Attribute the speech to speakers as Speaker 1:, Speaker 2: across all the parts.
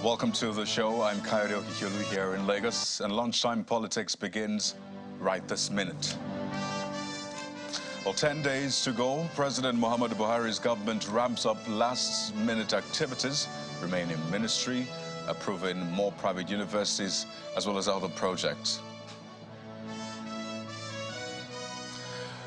Speaker 1: Welcome to the show. I'm Coyote Okikulu here in Lagos, and Lunchtime Politics begins right this minute. Well, 10 days to go, President Muhammadu Buhari's government ramps up last-minute activities, remaining ministry, approving more private universities, as well as other projects.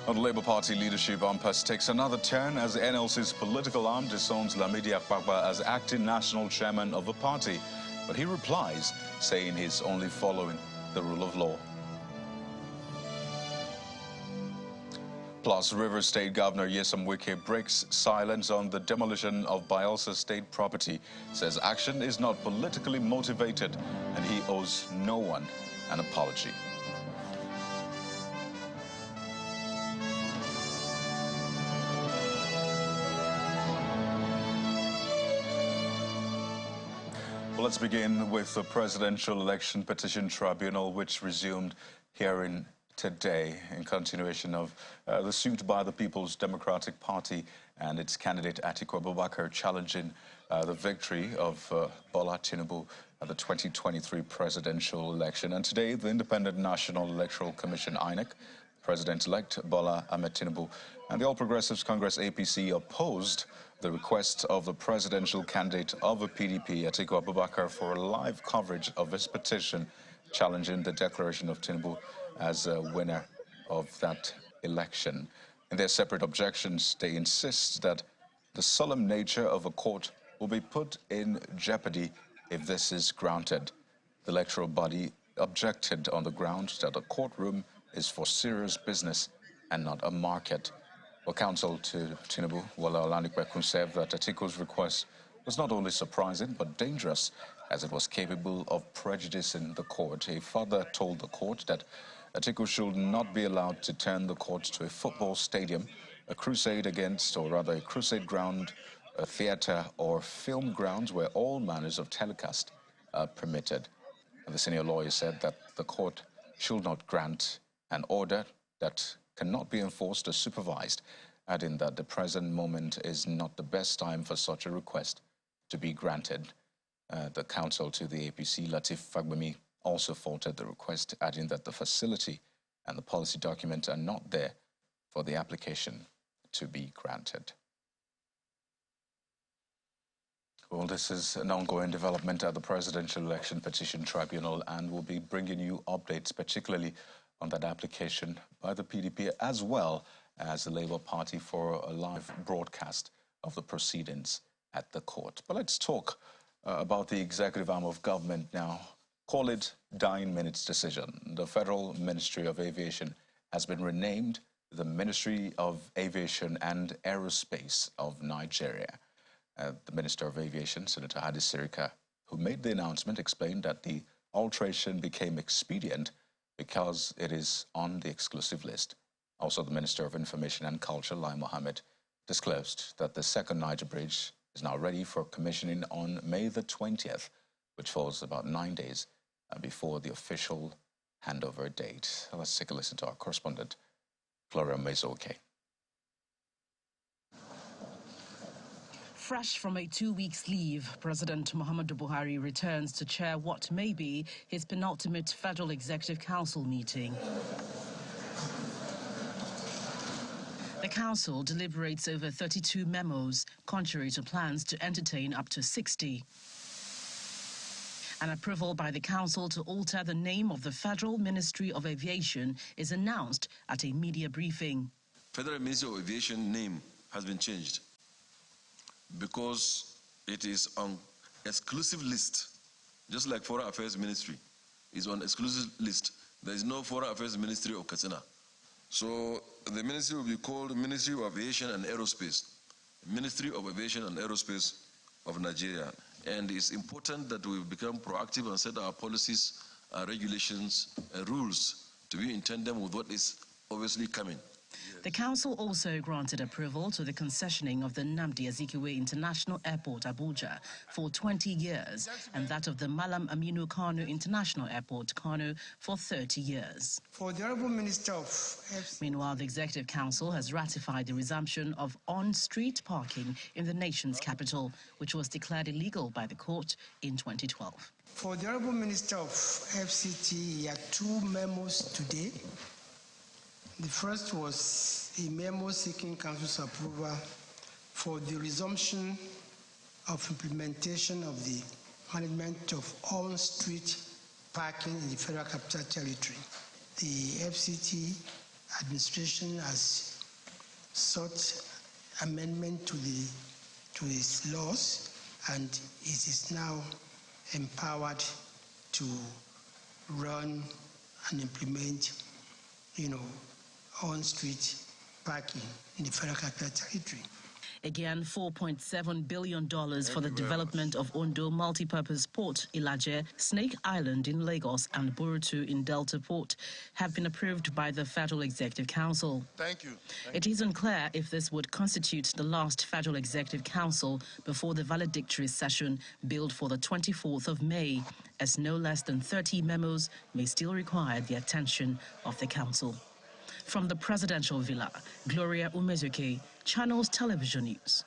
Speaker 1: The Labour Party leadership impasse takes another turn as the NLC's political arm disowns Lamidi Akpakpa as acting national chairman of the party. But he replies, saying he's only following the rule of law. Plus, Rivers State Governor Nyesom Wike breaks silence on the demolition of Bayelsa state property, says action is not politically motivated and he owes no one an apology. Well, let's begin with the Presidential Election Petition Tribunal, which resumed hearing today in continuation of the suit by the People's Democratic Party and its candidate Atiku Abubakar challenging the victory of Bola Tinubu at the 2023 presidential election. And today, the Independent National Electoral Commission, INEC, President-elect Bola Ahmed Tinubu and the All Progressives Congress APC opposed the request of the presidential candidate of the PDP, Atiku Abubakar, for a live coverage of his petition challenging the declaration of Tinubu as a winner of that election. In their separate objections, they insist that the solemn nature of a court will be put in jeopardy if this is granted. The electoral body objected on the grounds that a courtroom is for serious business and not a market. Well, counsel to Tinubu, Wala Olanikpekun, said that Atiku's request was not only surprising but dangerous, as it was capable of prejudicing the court. He further told the court that Atiku should not be allowed to turn the court to a football stadium, a crusade against, or rather a crusade ground, a theater or film grounds where all manners of telecast are permitted. And the senior lawyer said that the court should not grant an order that cannot be enforced or supervised, adding that the present moment is not the best time for such a request to be granted. The counsel to the APC, Latif Fagbemi, also faulted the request, adding that the facility and the policy document are not there for the application to be granted. Well, this is an ongoing development at the Presidential Election Petition Tribunal, and we'll be bringing you updates, particularly on that application by the PDP, as well as the Labour Party, for a live broadcast of the proceedings at the court. But let's talk about the executive arm of government now. Call it dying minutes decision. The Federal Ministry of Aviation has been renamed the Ministry of Aviation and Aerospace of Nigeria. The Minister of Aviation, Senator Hadi Sirika, who made the announcement, explained that the alteration became expedient because it is on the exclusive list. Also, the Minister of Information and Culture, Lai Mohammed, disclosed that the second Niger Bridge is now ready for commissioning on May the 20th, which falls about 9 days before the official handover date. Let's take a listen to our correspondent, Gloria Mezoke.
Speaker 2: Fresh from a 2-week leave, President Muhammadu Buhari returns to chair what may be his penultimate Federal Executive Council meeting. The Council deliberates over 32 memos, contrary to plans to entertain up to 60. An approval by the Council to alter the name of the Federal Ministry of Aviation is announced at a media briefing.
Speaker 3: Federal Ministry of Aviation name has been changed because it is on exclusive list, just like Foreign Affairs Ministry is on exclusive list. There is no Foreign Affairs Ministry of Katsina. So the ministry will be called Ministry of Aviation and Aerospace, Ministry of Aviation and Aerospace of Nigeria. And it's important that we become proactive and set our policies, regulations, and rules to be in tandem with what is obviously coming.
Speaker 2: The council also granted approval to the concessioning of the Nnamdi Azikiwe International Airport, Abuja, for 20 years, and that of the Malam Aminu Kano International Airport, Kano, for 30 years.
Speaker 4: For the Honourable Minister of
Speaker 2: Meanwhile, the Executive Council has ratified the resumption of on-street parking in the nation's capital, which was declared illegal by the court in 2012.
Speaker 4: For the Honourable Minister of FCT, he had two memos today. The first was a memo seeking Council's approval for the resumption of implementation of the management of on-street parking in the Federal Capital Territory. The FCT administration has sought amendment to its laws, and it is now empowered to run and implement, on-street parking in the Federal Capital Territory.
Speaker 2: Again, $4.7 billion for the development of Ondo Multipurpose Port, Ilaje, Snake Island in Lagos, and Burutu in Delta Port have been approved by the Federal Executive Council.
Speaker 3: Thank you.
Speaker 2: It is unclear if this would constitute the last Federal Executive Council before the valedictory session billed for the 24th of May, as no less than 30 memos may still require the attention of the Council. From the presidential villa, Gloria Umezuke, Channels Television News.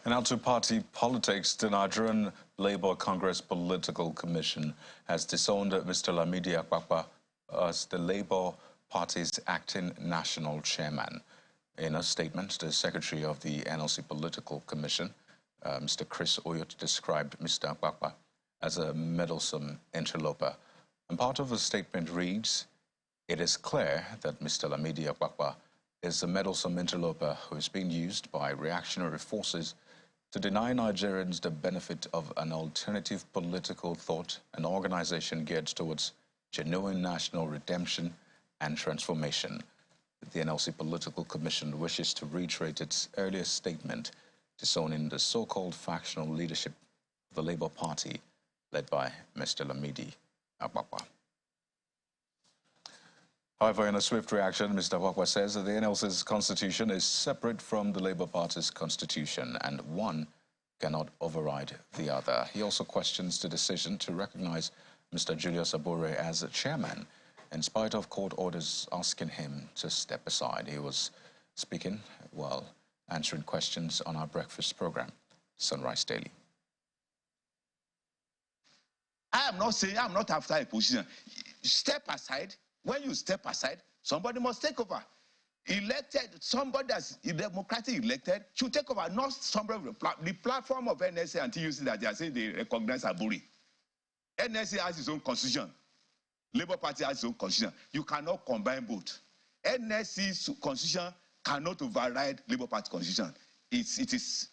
Speaker 1: And now to party politics. The Nigerian Labour Congress Political Commission has disowned Mr. Lamidi Akpakpa as the Labour Party's acting national chairman. In a statement, the secretary of the NLC Political Commission, Mr. Chris Oyot, described Mr. Akpakpa as a meddlesome interloper. And part of the statement reads, "It is clear that Mr. Lamidi Akpakpa is a meddlesome interloper who is being used by reactionary forces to deny Nigerians the benefit of an alternative political thought and organization geared towards genuine national redemption and transformation." The NLC Political Commission wishes to reiterate its earlier statement disowning the so-called factional leadership of the Labour Party led by Mr. Lamidi Akpakpa. However, in a swift reaction, Mr. Akpakpa says that the NLC's constitution is separate from the Labour Party's constitution and one cannot override the other. He also questions the decision to recognize Mr. Julius Abure as a chairman in spite of court orders asking him to step aside. He was speaking while answering questions on our breakfast program, Sunrise Daily.
Speaker 5: I am not saying I'm not after a position. Step aside. When you step aside, somebody must take over. Elected, somebody that's democratically elected should take over, not somebody the platform of NSA until you see that they are saying they recognize Aburi. NSA has its own constitution. Labour Party has its own constitution. You cannot combine both. NSC's constitution cannot override Labour Party constitution. It is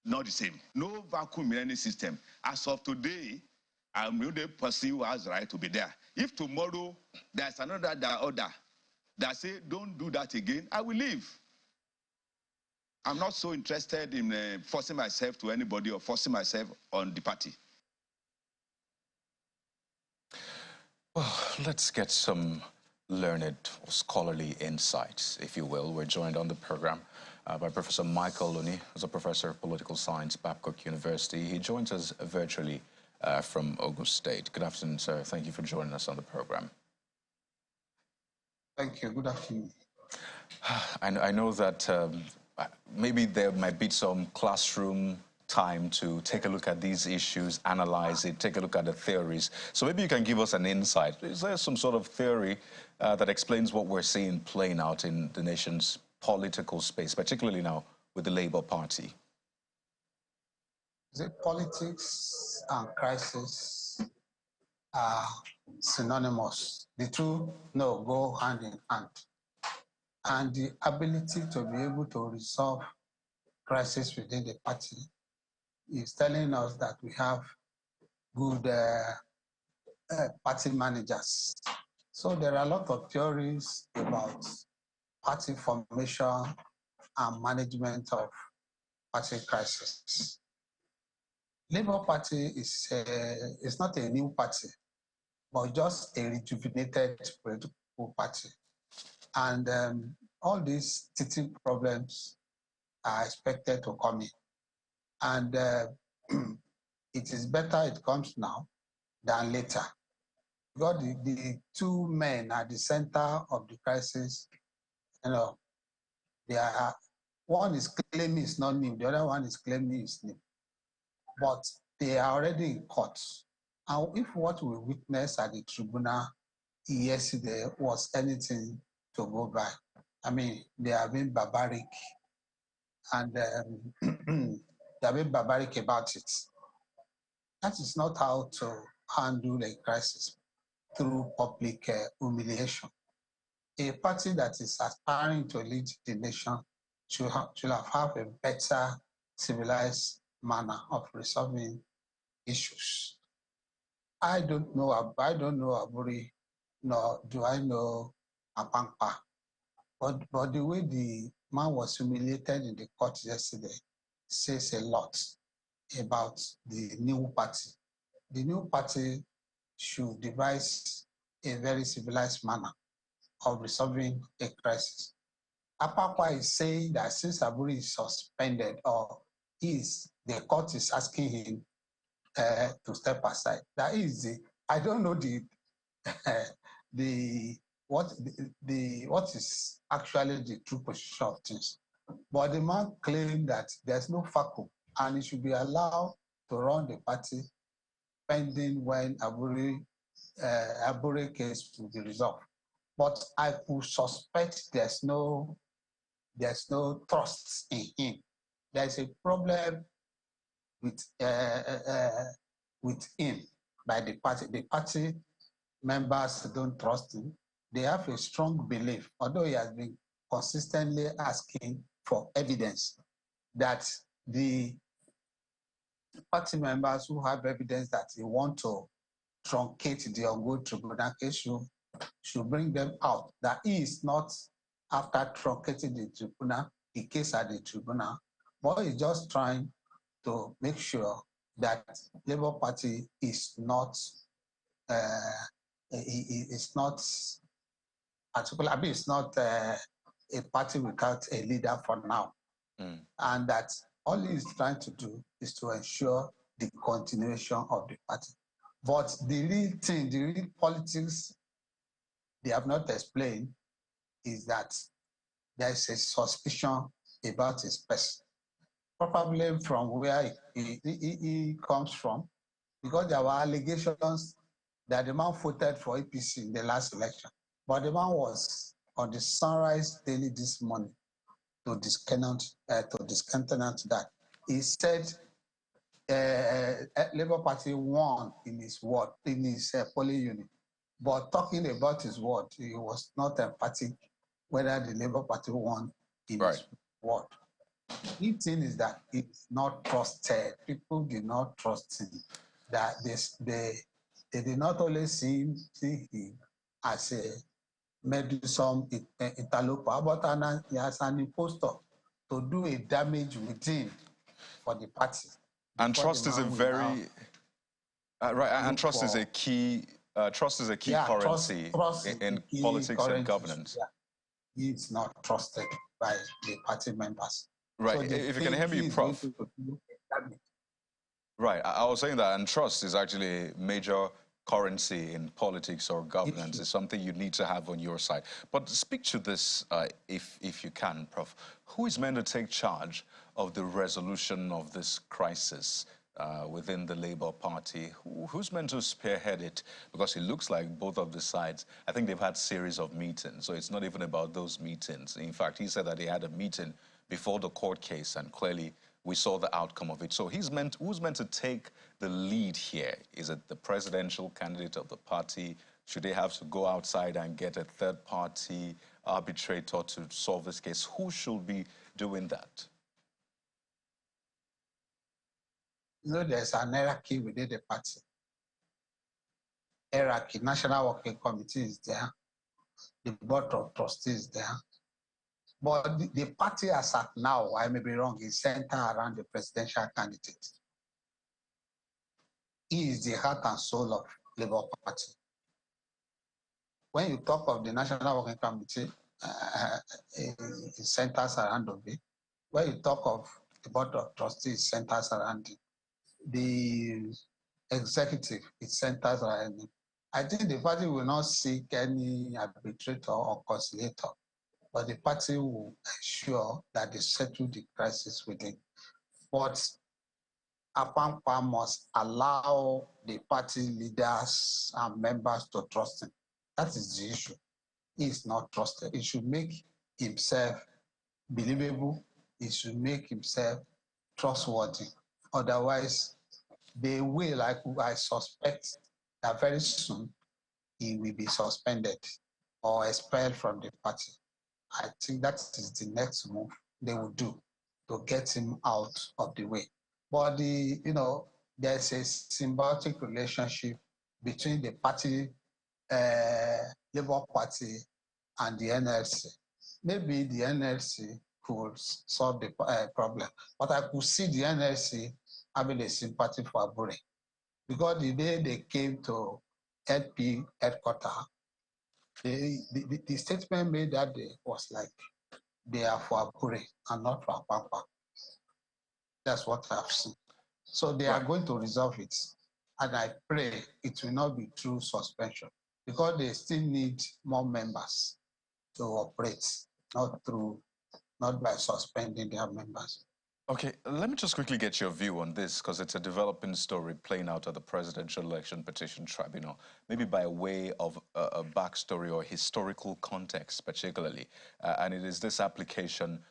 Speaker 5: not the same. No vacuum in any system. As of today, I'm the only person who has the right to be there. If tomorrow there's another order that say don't do that again, I will leave. I'm not so interested in forcing myself to anybody or forcing myself on the party.
Speaker 1: Well, let's get some learned or scholarly insights, if you will. We're joined on the program by Professor Michael Looney, who's a professor of political science, Babcock University. He joins us virtually from Ogun State. Good afternoon, sir. Thank you for joining us on the program.
Speaker 6: Thank you. Good afternoon.
Speaker 1: I know that maybe there might be some classroom time to take a look at these issues, analyze it, take a look at the theories. So maybe you can give us an insight. Is there some sort of theory that explains what we're seeing playing out in the nation's political space, particularly now with the Labour Party?
Speaker 6: The politics and crisis are synonymous. The two go hand in hand. And the ability to be able to resolve crisis within the party is telling us that we have good party managers. So there are a lot of theories about party formation and management of party crisis. Labour Party is not a new party, but just a rejuvenated political party. And all these teething problems are expected to come in. And it is better it comes now than later. Because the two men at the center of the crisis, they are, one is claiming it's not new, the other one is claiming it's new. But they are already in court. And if what we witnessed at the tribunal yesterday was anything to go by, I mean, they have been barbaric, and they have been barbaric about it. That is not how to handle a crisis, through public humiliation. A party that is aspiring to lead the nation should have a better civilized manner of resolving issues. I don't know Aburi, nor do I know Apankpa. But the way the man was humiliated in the court yesterday says a lot about the new party. The new party should devise a very civilized manner of resolving a crisis. Apankpa is saying that since Aburi is suspended, or the court is asking him to step aside. That is I don't know what is actually the true position of things. But the man claimed that there's no vacuum and he should be allowed to run the party pending when Aburi case will be resolved. But I could suspect there's no trust in him. There's a problem with him by the party. The party members don't trust him. They have a strong belief, although he has been consistently asking for evidence, that the party members who have evidence that they want to truncate the ongoing tribunal case should bring them out. That he is not after truncating the case at the tribunal, but he's just trying to make sure that Labour Party is not it's not particular. I mean, it's not a party without a leader for now, and that all he's trying to do is to ensure the continuation of the party. But the real thing, the real politics they have not explained is that there is a suspicion about his person, probably from where he comes from, because there were allegations that the man voted for APC in the last election. But the man was on the Sunrise Daily this morning to discountenance that. He said Labour Party won in his ward, in his polling unit. But talking about his ward, he was not emphatic whether the Labour Party won in his ward. The thing is that it's not trusted. People did not trust him. That they did not only see him as a meddlesome interloper, but as an impostor to do a damage within for the party.
Speaker 1: And trust is a very and trust is a key currency in politics and governance.
Speaker 6: Yeah. It's not trusted by the party members.
Speaker 1: Right.
Speaker 6: So
Speaker 1: if you can hear me, Prof. Right. I was saying that, and trust is actually a major currency in politics or governance. It's something you need to have on your side. But speak to this, if you can, Prof. Who is meant to take charge of the resolution of this crisis within the Labour Party? Who's meant to spearhead it? Because it looks like both of the sides, I think they've had series of meetings, so it's not even about those meetings. In fact, he said that they had a meeting before the court case, and clearly we saw the outcome of it. So who's meant to take the lead here? Is it the presidential candidate of the party? Should they have to go outside and get a third-party arbitrator to solve this case? Who should be doing that?
Speaker 6: There's an hierarchy within the party. Hierarchy, National Working Committee is there. The Board of Trustees is there. But the party as at now, I may be wrong, is centered around the presidential candidate. He is the heart and soul of Labour Party. When you talk of the National Working Committee, it centers around of it. When you talk of the board of trustees, it centers around it. The executive, it centers around it. I think the party will not seek any arbitrator or conciliator, but the party will ensure that they settle the crisis within. But Apankwa must allow the party leaders and members to trust him. That is the issue. He is not trusted. He should make himself believable. He should make himself trustworthy. Otherwise, they will, I suspect, that very soon he will be suspended or expelled from the party. I think that is the next move they will do to get him out of the way. But there's a symbiotic relationship between the party, Labour Party, and the NLC. Maybe the NLC could solve the problem, but I could see the NLC having a sympathy for Abure, because the day they came to LP headquarters, the statement made that day was like, they are for Abure and not for Apapa. That's what I've seen. So they are going to resolve it. And I pray it will not be through suspension, because they still need more members to operate, not by suspending their members.
Speaker 1: Okay, let me just quickly get your view on this, because it's a developing story playing out at the Presidential Election Petition Tribunal, maybe by way of a backstory or historical context particularly. And it is this application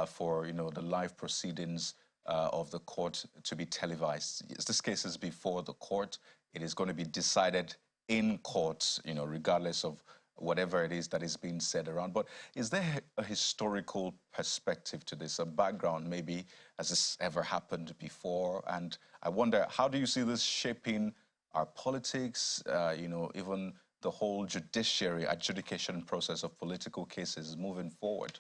Speaker 1: for, the live proceedings of the court to be televised. Yes, this case is before the court. It is going to be decided in court, regardless of whatever it is that is being said around. But is there a historical perspective to this, a background maybe? Has this ever happened before? And I wonder, how do you see this shaping our politics, even the whole judiciary adjudication process of political cases moving forward?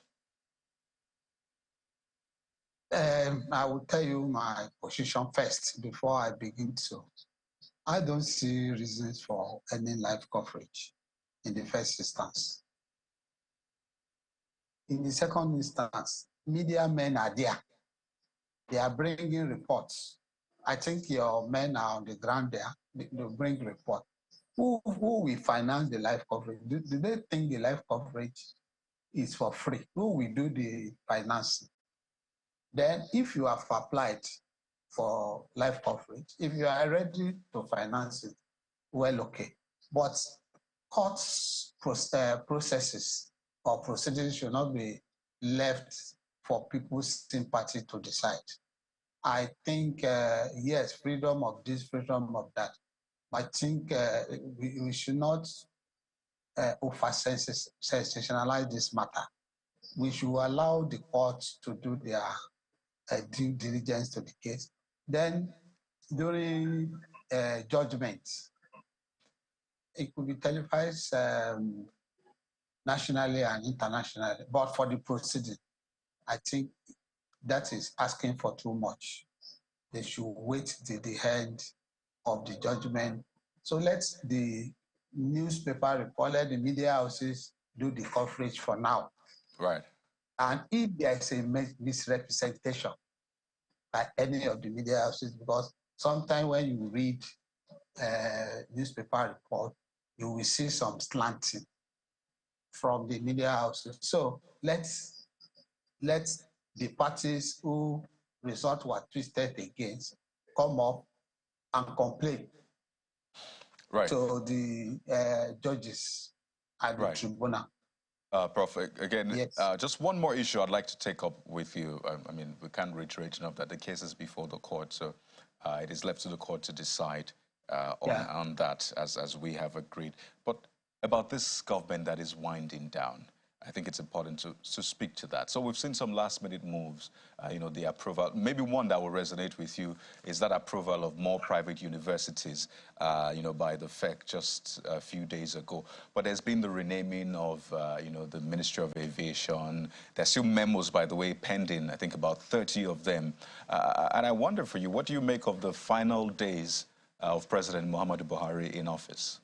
Speaker 6: I will tell you my position first before I begin to. I don't see reasons for any live coverage in the first instance. In the second instance, media men are there. They are bringing reports. I think your men are on the ground there. They bring reports. Who will finance the live coverage? Do they think the live coverage is for free? Who will do the financing? Then if you have applied for live coverage, if you are ready to finance it, well, okay. But courts processes or proceedings should not be left for people's sympathy to decide. I think, yes, freedom of this, freedom of that. I think we should not over-sensationalize this matter. We should allow the courts to do their due diligence to the case. Then during judgment, it could be televised nationally and internationally. But for the proceeding, I think that is asking for too much. They should wait till the end of the judgment. So let the newspaper report, let the media houses do the coverage for now.
Speaker 1: Right.
Speaker 6: And if there is a misrepresentation by any of the media houses, because sometimes when you read newspaper report, you will see some slanting from the media houses. So let the parties who result were twisted against come up and complain to the judges at the tribunal.
Speaker 1: Prof, again,
Speaker 6: yes.
Speaker 1: Just one more issue I'd like to take up with you. I mean, we can't reiterate enough that the case is before the court, so it is left to the court to decide on that, as we have agreed. But about this government that is winding down, I think it's important to speak to that. So we've seen some last-minute moves, the approval. Maybe one that will resonate with you is that approval of more private universities, by the FEC just a few days ago. But there's been the renaming of, the Ministry of Aviation. There's still memos, by the way, pending, I think about 30 of them. And I wonder for you, what do you make of the final days of President Muhammadu Buhari in office?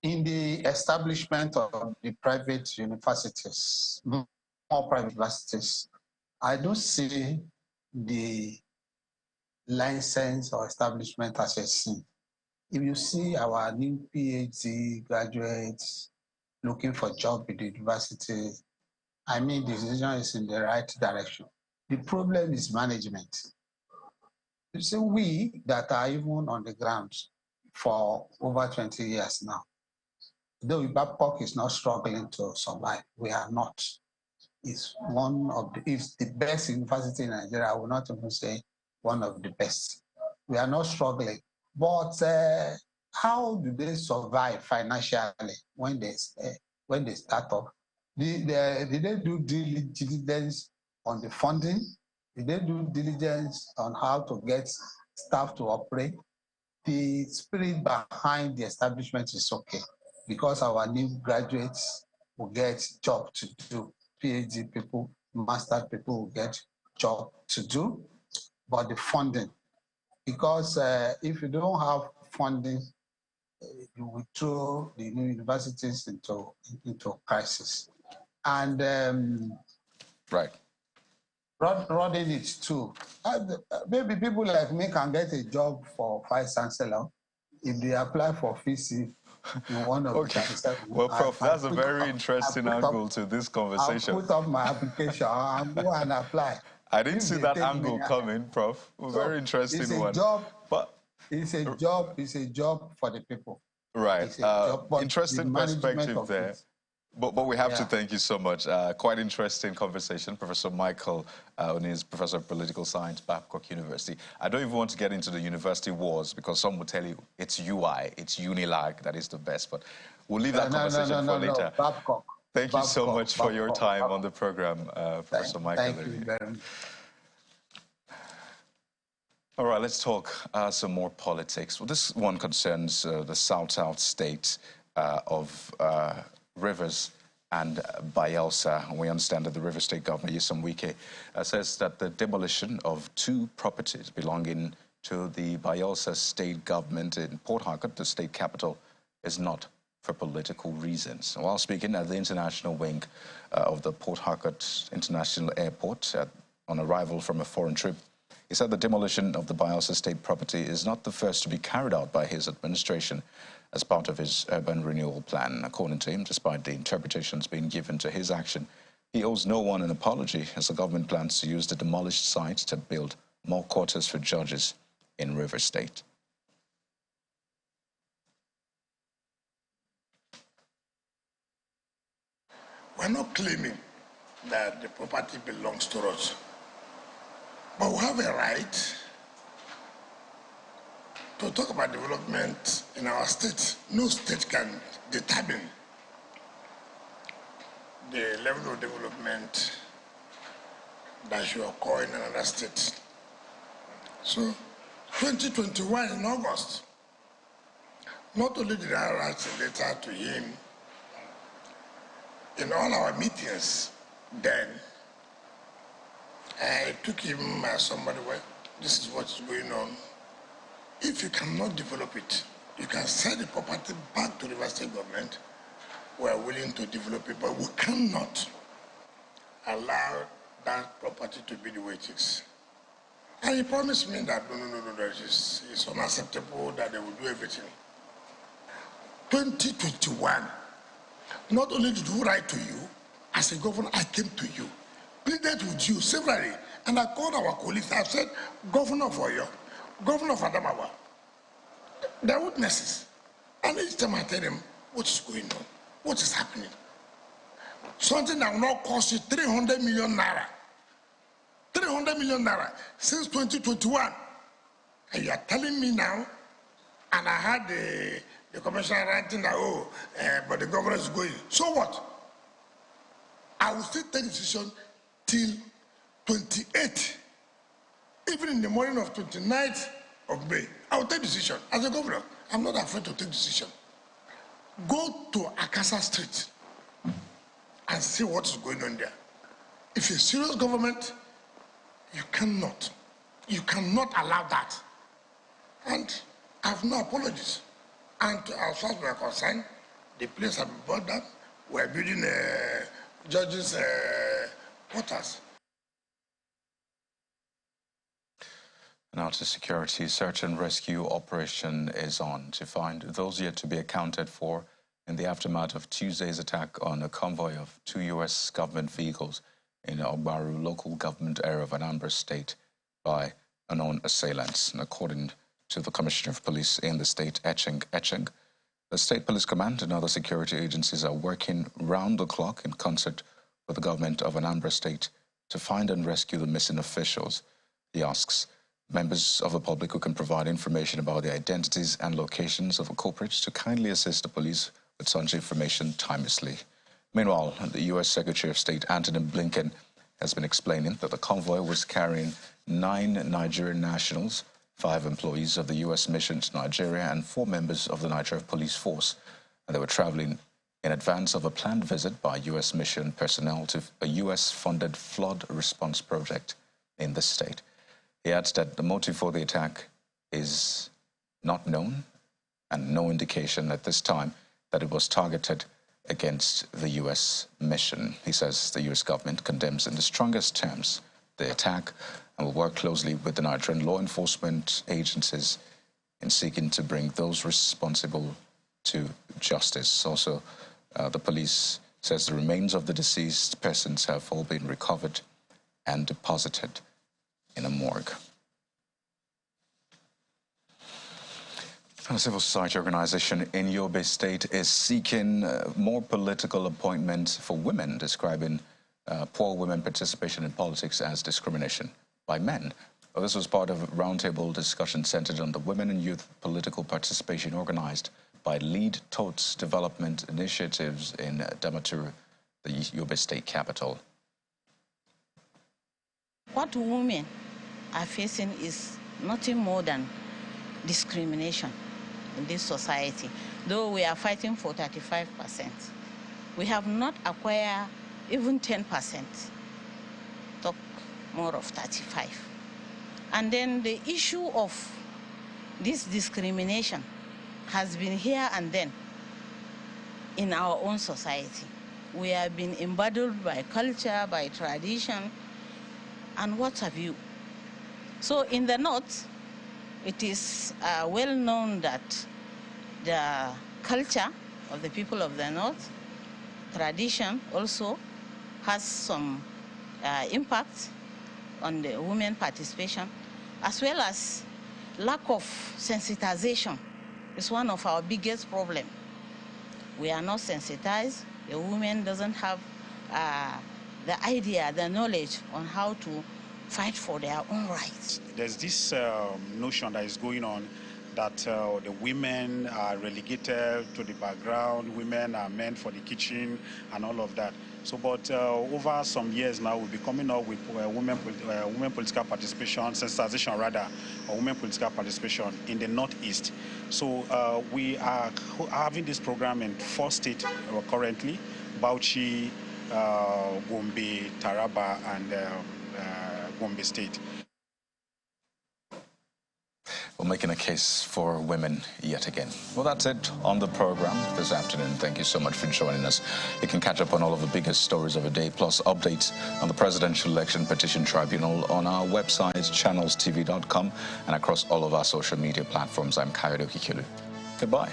Speaker 6: in the establishment of the private universities, more private universities, I don't see the license or establishment as a sin. If you see our new PhD graduates looking for job in the university, I mean, the decision is in the right direction. The problem is management. You see, we that are even on the ground for over 20 years now, though Babcock is not struggling to survive, we are not. It's it's the best university in Nigeria. I will not even say one of the best. We are not struggling. But how do they survive financially when they start up? Did they do diligence on the funding? Did they do diligence on how to get staff to operate? The spirit behind the establishment is okay because our new graduates will get job to do. PhD people, master people will get job to do, but the funding, because if you don't have funding, you will throw the new universities into crisis. And
Speaker 1: right.
Speaker 6: Running it too. Maybe people like me can get a job for vice chancellor if they apply for VC in one of
Speaker 1: Okay.
Speaker 6: the 37.
Speaker 1: Well, Prof, that's a very interesting angle to this conversation.
Speaker 6: I'll put up my application and go and apply.
Speaker 1: I didn't see that angle coming, Prof. Very interesting one.
Speaker 6: But it's a job for the people.
Speaker 1: Right. Interesting perspective there. But we have to thank you so much. Quite interesting conversation. Professor Michael Oni is Professor of Political Science, Babcock University. I don't even want to get into the university wars because some will tell you it's UI, it's Unilag that is the best. But we'll leave that conversation for later.
Speaker 6: Babcock.
Speaker 1: Thank you so much for your time on the program, Professor Michael.
Speaker 6: Thank you very much.
Speaker 1: All right, let's talk some more politics. Well, this one concerns the South state of Rivers and Bayelsa. We understand that the River State Governor, Nyesom Wike, says that the demolition of 2 properties belonging to the Bayelsa State Government in Port Harcourt, the state capital, is not for political reasons. While speaking at the international wing of the Port Harcourt International Airport on arrival from a foreign trip, he said the demolition of the Bayelsa State property is not the first to be carried out by his administration as part of his urban renewal plan. According to him, despite the interpretations being given to his action, he owes no one an apology as the government plans to use the demolished site to build more quarters for judges in River State.
Speaker 7: We're not claiming that the property belongs to us, but we have a right to talk about development in our state. No state can determine the level of development that should occur in another state. So, 2021 in August, not only did I write a letter to him, in all our meetings then, I took him as somebody, well, this is what's going on. If you cannot develop it, you can sell the property back to the River State government. We are willing to develop it, but we cannot allow that property to be the way it is. And he promised me that, no, it's unacceptable, that they will do everything. 2021, not only did we write to you, as a governor, I came to you, pleaded with you severally, and I called our colleagues. I've said, Governor of Oyo, Governor of Adamawa, they're witnesses. And each time I tell them, what is going on? What is happening? Something that will not cost you 300 million naira. 300 million naira since 2021. And you are telling me now, and I had the commissioner writing that, but the governor is going. So what? I will still take decision till 28th. Even in the morning of 29th of May, I will take decision. As a governor, I'm not afraid to take decision. Go to Akasa Street and see what is going on there. If you're a serious government, you cannot allow that. And I have no apologies. And as far as we are concerned, The place has been brought down. We're building judges' quarters.
Speaker 1: Now to security, search and rescue operation is on to find those yet to be accounted for in the aftermath of Tuesday's attack on a convoy of 2 U.S. government vehicles in Ogbaru local government area of Anambra State by unknown assailants. And according to the Commissioner of Police in the state, Echeng, the State Police Command and other security agencies are working round the clock in concert with the government of Anambra State to find and rescue the missing officials. He asks members of the public who can provide information about the identities and locations of the culprits to kindly assist the police with such information timelessly. Meanwhile, the U.S. Secretary of State Antony Blinken has been explaining that the convoy was carrying 9 Nigerian nationals, 5 employees of the U.S. mission to Nigeria, and 4 members of the Nigeria Police Force. And they were traveling in advance of a planned visit by U.S. mission personnel to a U.S.-funded flood response project in the state. He adds that the motive for the attack is not known and no indication at this time that it was targeted against the U.S. mission. He says the U.S. government condemns in the strongest terms the attack and will work closely with the Nigerian law enforcement agencies in seeking to bring those responsible to justice. Also, the police says the remains of the deceased persons have all been recovered and deposited in a morgue. A civil society organization in Yobe State is seeking more political appointments for women, describing poor women participation in politics as discrimination by men. Well, this was part of a roundtable discussion centered on the women and youth political participation organized by Lead Tots Development Initiatives in Damaturu, the Yobe State capital.
Speaker 8: What women are facing is nothing more than discrimination in this society. Though we are fighting for 35%, we have not acquired even 10%, talk more of 35%. And then the issue of this discrimination has been here and then in our own society. We have been embattled by culture, by tradition, and what have you. So in the North, it is well known that the culture of the people of the North, tradition also has some impact on the women participation, as well as lack of sensitization is one of our biggest problems. We are not sensitized. The woman doesn't have the idea, the knowledge on how to fight for their own rights.
Speaker 9: There's this notion that is going on that the women are relegated to the background, women are meant for the kitchen and all of that. So, but over some years now, we'll be coming up with women political participation, sensitization rather, or women political participation in the Northeast. So we are having this program in 4 states currently: Bauchi, Gombe, Taraba, and Gombe State.
Speaker 1: We're making a case for women yet again. Well, that's it on the program this afternoon. Thank you so much for joining us. You can catch up on all of the biggest stories of the day, plus updates on the Presidential Election Petition Tribunal on our website, channelstv.com, and across all of our social media platforms. I'm Kayode Okikulu. Goodbye.